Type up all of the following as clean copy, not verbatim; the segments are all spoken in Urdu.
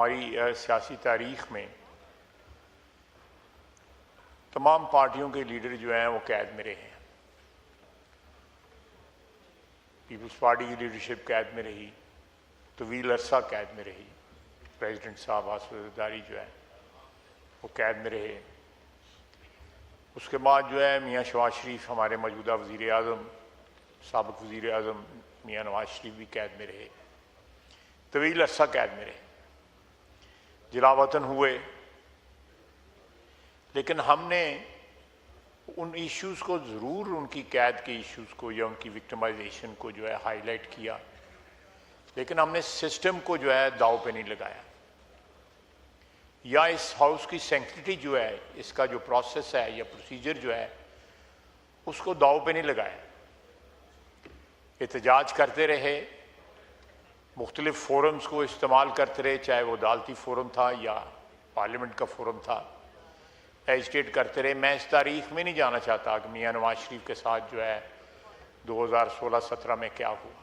ہماری سیاسی تاریخ میں تمام پارٹیوں کے لیڈر جو ہیں وہ قید میں رہے ہیں. پیپلز پارٹی کی لیڈرشپ قید میں رہی, طویل عرصہ قید میں رہی. پریزیڈنٹ صاحب آصف زرداری جو ہے وہ قید میں رہے. اس کے بعد جو ہے میاں شہباز شریف ہمارے موجودہ وزیر اعظم, سابق وزیر اعظم میاں نواز شریف بھی قید میں رہے, طویل عرصہ قید میں رہے, جلا وطن ہوئے. لیکن ہم نے ان ایشوز کو ضرور, ان کی قید کے ایشوز کو یا ان کی وکٹمائزیشن کو جو ہے ہائی لائٹ کیا, لیکن ہم نے سسٹم کو جو ہے داؤ پہ نہیں لگایا, یا اس ہاؤس کی سینکٹیٹی جو ہے, اس کا جو پروسیس ہے یا پروسیجر جو ہے, اس کو داؤ پہ نہیں لگایا. احتجاج کرتے رہے, مختلف فورمز کو استعمال کرتے رہے, چاہے وہ عدالتی فورم تھا یا پارلیمنٹ کا فورم تھا, ایجیٹیٹ کرتے رہے. میں اس تاریخ میں نہیں جانا چاہتا کہ میاں نواز شریف کے ساتھ جو ہے 2016-17 میں کیا ہوا.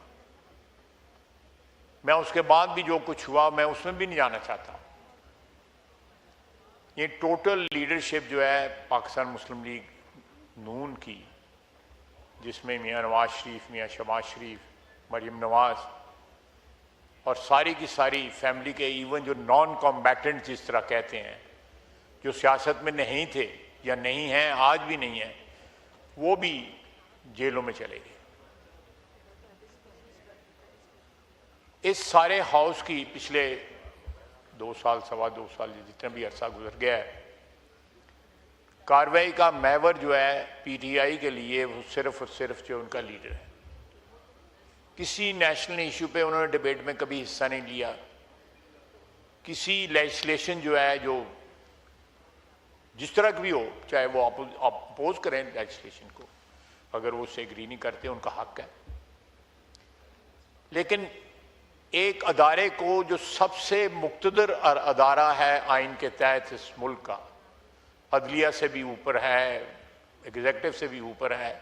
میں اس کے بعد بھی جو کچھ ہوا میں اس میں بھی نہیں جانا چاہتا. یہ ٹوٹل لیڈرشپ جو ہے پاکستان مسلم لیگ نون کی, جس میں میاں نواز شریف, میاں شہباز شریف, مریم نواز اور ساری کی ساری فیملی کے, ایون جو نان کمبیٹنٹ جس طرح کہتے ہیں, جو سیاست میں نہیں تھے یا نہیں ہیں, آج بھی نہیں ہیں, وہ بھی جیلوں میں چلے گئے. اس سارے ہاؤس کی پچھلے 2 سال, سوا 2 سال, جتنا بھی عرصہ گزر گیا ہے, کارروائی کا محور جو ہے پی ٹی آئی کے لیے وہ صرف اور صرف جو ان کا لیڈر ہے. کسی نیشنل ایشو پہ انہوں نے ڈیبیٹ میں کبھی حصہ نہیں لیا. کسی لیجسلیشن جو ہے, جو جس طرح کی بھی ہو, چاہے وہ اپوز کریں لیجسلیشن کو, اگر وہ اس سے ایگری نہیں کرتے ان کا حق ہے, لیکن ایک ادارے کو جو سب سے مقتدر ادارہ ہے آئین کے تحت اس ملک کا, عدلیہ سے بھی اوپر ہے, ایگزیکٹو سے بھی اوپر ہے,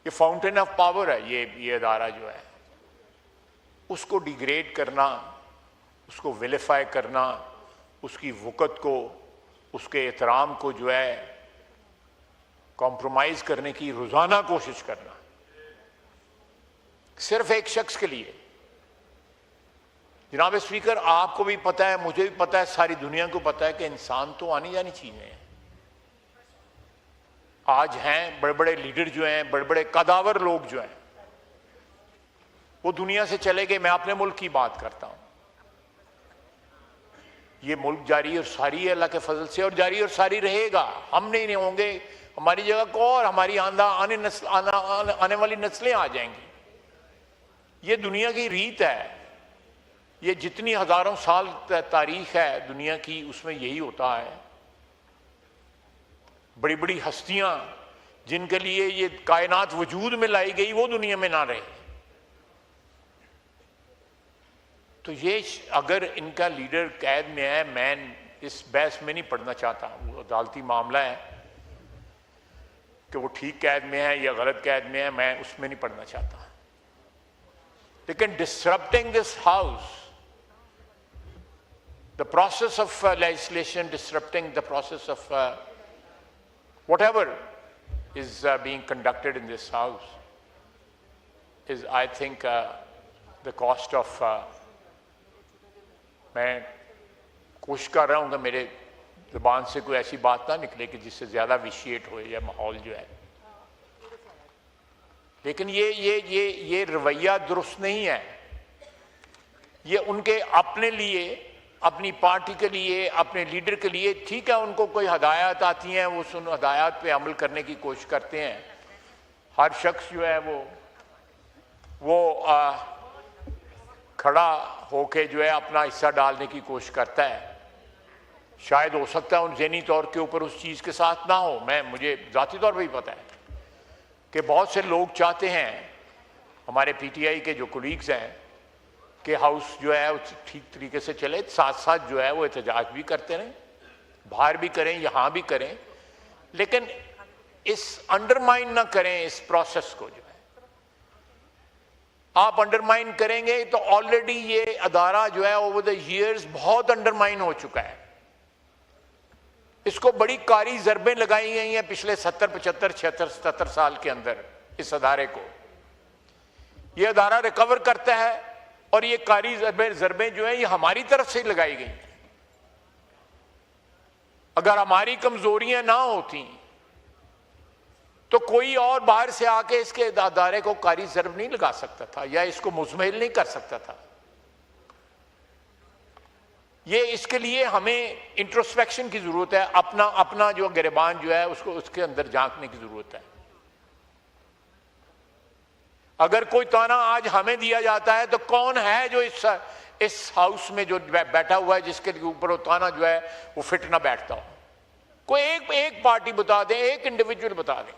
یہ فاؤنٹین آف پاور ہے یہ ادارہ جو ہے, اس کو ڈیگریڈ کرنا, اس کو ویلیفائی کرنا, اس کی وقت کو, اس کے احترام کو جو ہے کمپرومائز کرنے کی روزانہ کوشش کرنا, صرف ایک شخص کے لیے. جناب اسپیکر, آپ کو بھی پتہ ہے, مجھے بھی پتہ ہے, ساری دنیا کو پتہ ہے کہ انسان تو آنی جانی چیزیں ہیں. آج ہیں بڑے بڑے لیڈر جو ہیں, بڑے بڑے قداور لوگ جو ہیں, وہ دنیا سے چلے گئے. میں اپنے ملک کی بات کرتا ہوں. یہ ملک جاری اور ساری ہے اللہ کے فضل سے, اور جاری اور ساری رہے گا. ہم نہیں ہوں گے, ہماری جگہ کو اور ہماری آنے والی نسلیں آ جائیں گی. یہ دنیا کی ریت ہے. یہ جتنی ہزاروں سال تاریخ ہے دنیا کی, اس میں یہی ہوتا ہے. بڑی بڑی ہستیاں جن کے لیے یہ کائنات وجود میں لائی گئی, وہ دنیا میں نہ رہے. تو یہ اگر ان کا لیڈر قید میں ہے, میں اس بحث میں نہیں پڑھنا چاہتا. وہ عدالتی معاملہ ہے کہ وہ ٹھیک قید میں ہے یا غلط قید میں ہے, میں اس میں نہیں پڑھنا چاہتا. لیکن disrupting this house, the process of legislation, disrupting the process of whatever is being conducted in this house is, I think, the cost of میں کوشش کر رہا ہوں کہ میرے زبان سے کوئی ایسی بات نہ نکلے کہ جس سے زیادہ ویشیٹ ہوئے یا ماحول جو ہے. لیکن یہ رویہ درست نہیں ہے. یہ ان کے اپنے لیے, اپنی پارٹی کے لیے, اپنے لیڈر کے لیے ٹھیک ہے, ان کو کوئی ہدایات آتی ہیں, وہ ان ہدایات پہ عمل کرنے کی کوشش کرتے ہیں. ہر شخص جو ہے وہ کھڑا ہو کے جو ہے اپنا حصہ ڈالنے کی کوشش کرتا ہے. شاید ہو سکتا ہے ان ذہنی طور کے اوپر اس چیز کے ساتھ نہ ہو. مجھے ذاتی طور پہ ہی پتہ ہے کہ بہت سے لوگ چاہتے ہیں, ہمارے پی ٹی آئی کے جو کولیگز ہیں, کہ ہاؤس جو ہے ٹھیک طریقے سے چلے, ساتھ ساتھ جو ہے وہ احتجاج بھی کرتے رہیں, باہر بھی کریں, یہاں بھی کریں, لیکن اس انڈرمائن نہ کریں اس پروسیس کو. جو ہے آپ انڈرمائن کریں گے تو آلریڈی یہ ادارہ جو ہے اوور دا ایئرز بہت انڈرمائن ہو چکا ہے. اس کو بڑی کاری ضربیں لگائی گئی ہیں پچھلے 70 75 76 77 سال کے اندر. اس ادارے کو یہ ادارہ ریکور کرتا ہے اور یہ کاری ضربیں جو ہیں یہ ہماری طرف سے لگائی گئی ہیں. اگر ہماری کمزوریاں نہ ہوتی تو کوئی اور باہر سے آ کے اس کے ادارے کو کاری ضرب نہیں لگا سکتا تھا یا اس کو مزمحل نہیں کر سکتا تھا. یہ اس کے لیے ہمیں انٹروسپیکشن کی ضرورت ہے. اپنا جو گریبان جو ہے اس کو اس کے اندر جھانکنے کی ضرورت ہے. اگر کوئی تانا آج ہمیں دیا جاتا ہے تو کون ہے جو اس ہاؤس میں جو بیٹھا ہوا ہے جس کے اوپر وہ تانا جو ہے وہ فٹ نہ بیٹھتا ہو؟ کوئی ایک پارٹی بتا دیں, ایک انڈیویجول بتا دیں.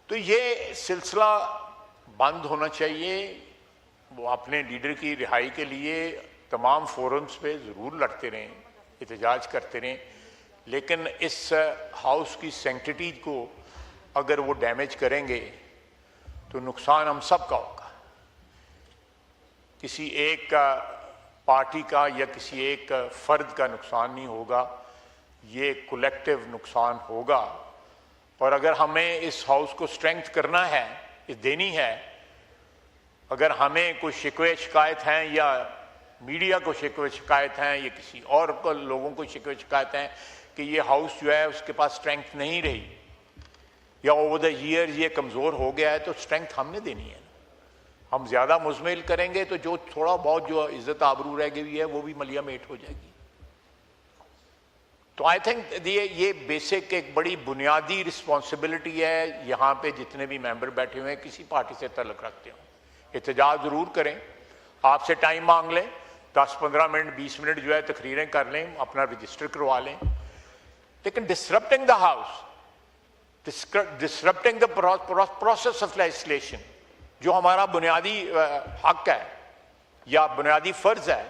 تو یہ سلسلہ بند ہونا چاہیے. وہ اپنے لیڈر کی رہائی کے لیے تمام فورمز پہ ضرور لڑتے رہیں, احتجاج کرتے رہیں, لیکن اس ہاؤس کی سینکٹیٹی کو اگر وہ ڈیمیج کریں گے تو نقصان ہم سب کا ہوگا. کسی ایک پارٹی کا یا کسی ایک فرد کا نقصان نہیں ہوگا, یہ کولیکٹیو نقصان ہوگا. اور اگر ہمیں اس ہاؤس کو اسٹرینتھ کرنا ہے, دینی ہے, اگر ہمیں کوئی شکوے شکایت ہیں یا میڈیا کو شکوے شکایت ہیں یا کسی اور لوگوں کو شکوے شکایت ہیں کہ یہ ہاؤس جو ہے اس کے پاس اسٹرینتھ نہیں رہی یا اوور دا ایئر یہ کمزور ہو گیا ہے, تو اسٹرینتھ ہم نے دینی ہے. ہم زیادہ مزمحل کریں گے تو جو تھوڑا بہت جو عزت آبرو رہ گئی ہے وہ بھی ملیا میٹ ہو جائے گی. تو آئی تھنک یہ بیسک ایک بڑی بنیادی رسپانسبلٹی ہے. یہاں پہ جتنے بھی ممبر بیٹھے ہوئے ہیں کسی پارٹی سے تعلق رکھتے ہوں, احتجاج ضرور کریں. آپ سے ٹائم مانگ لیں, 10-15 منٹ 20 منٹ جو ہے تقریریں کر لیں, اپنا رجسٹر کروا لیں. لیکن disrupting the house, disrupting the process of legislation, جو ہمارا بنیادی حق ہے یا بنیادی فرض ہے,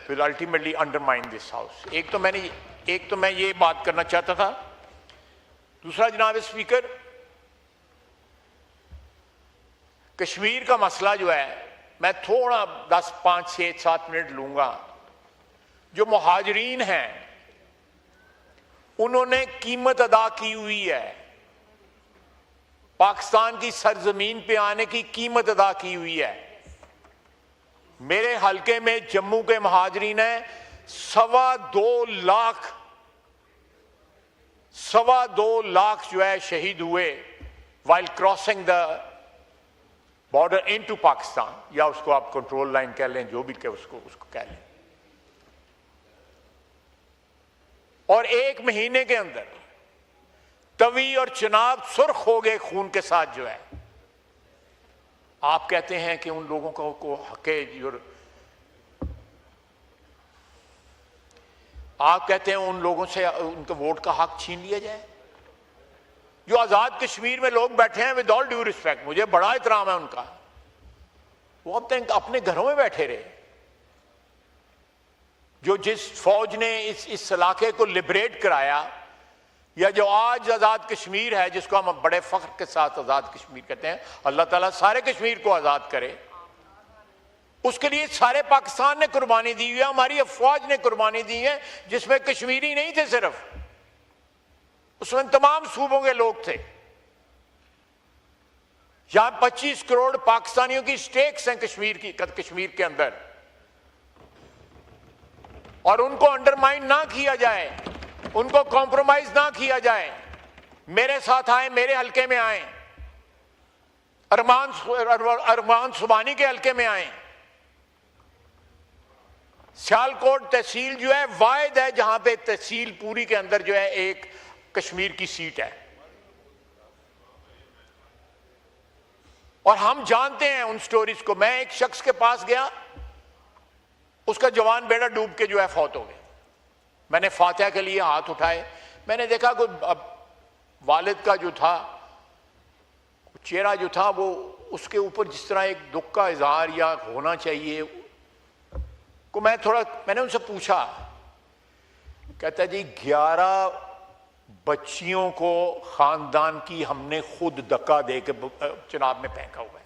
will ultimately undermine this house. ایک تو میں یہ بات کرنا چاہتا تھا. دوسرا جناب اسپیکر, کشمیر کا مسئلہ جو ہے میں تھوڑا 10 5 6 7 منٹ لوں گا. جو مہاجرین ہیں انہوں نے قیمت ادا کی ہوئی ہے, پاکستان کی سرزمین پہ آنے کی قیمت ادا کی ہوئی ہے. میرے حلقے میں جموں کے مہاجرین ہیں 2.25 لاکھ جو ہے شہید ہوئے while crossing the border into Pakistan, یا اس کو آپ کنٹرول لائن کہہ لیں, جو بھی کہ اس کو کہہ لیں. اور 1 مہینے کے اندر توی اور چناب سرخ ہو گئے خون کے ساتھ جو ہے. آپ کہتے ہیں کہ ان لوگوں کو حق, آپ کہتے ہیں ان لوگوں سے ان کے ووٹ کا حق چھین لیا جائے. جو آزاد کشمیر میں لوگ بیٹھے ہیں ود آل ڈیو ریسپیکٹ, مجھے بڑا احترام ہے ان کا, وہ اپنے گھروں میں بیٹھے رہے. جو جس فوج نے اس علاقے کو لبریٹ کرایا, یا جو آج آزاد کشمیر ہے جس کو ہم بڑے فخر کے ساتھ آزاد کشمیر کہتے ہیں, اللہ تعالیٰ سارے کشمیر کو آزاد کرے. اس کے لیے سارے پاکستان نے قربانی دی ہوئی ہے, ہماری افواج نے قربانی دی ہے, جس میں کشمیری نہیں تھے صرف, اس میں تمام صوبوں کے لوگ تھے. یہاں 25 کروڑ پاکستانیوں کی سٹیکس ہیں کشمیر کے اندر, اور ان کو انڈرمائن نہ کیا جائے, ان کو کمپرومائز نہ کیا جائے. میرے ساتھ آئیں, میرے حلقے میں آئیں, ارمان سبانی کے حلقے میں آئیں. سیالکوٹ تحصیل جو ہے واحد ہے جہاں پہ تحصیل پوری کے اندر جو ہے ایک کشمیر کی سیٹ ہے, اور ہم جانتے ہیں ان سٹوریز کو. میں ایک شخص کے پاس گیا, اس کا جوان بیٹا ڈوب کے جو ہے فوت ہو گیا. میں نے فاتحہ کے لیے ہاتھ اٹھائے, میں نے دیکھا کہ والد کا جو تھا چہرہ جو تھا وہ اس کے اوپر جس طرح ایک دکھ کا اظہار یا ہونا چاہیے کو, میں نے ان سے پوچھا, کہتا ہے جی 11 بچیوں کو خاندان کی ہم نے خود دکا دے کے چناب میں پھینکا ہوا ہے۔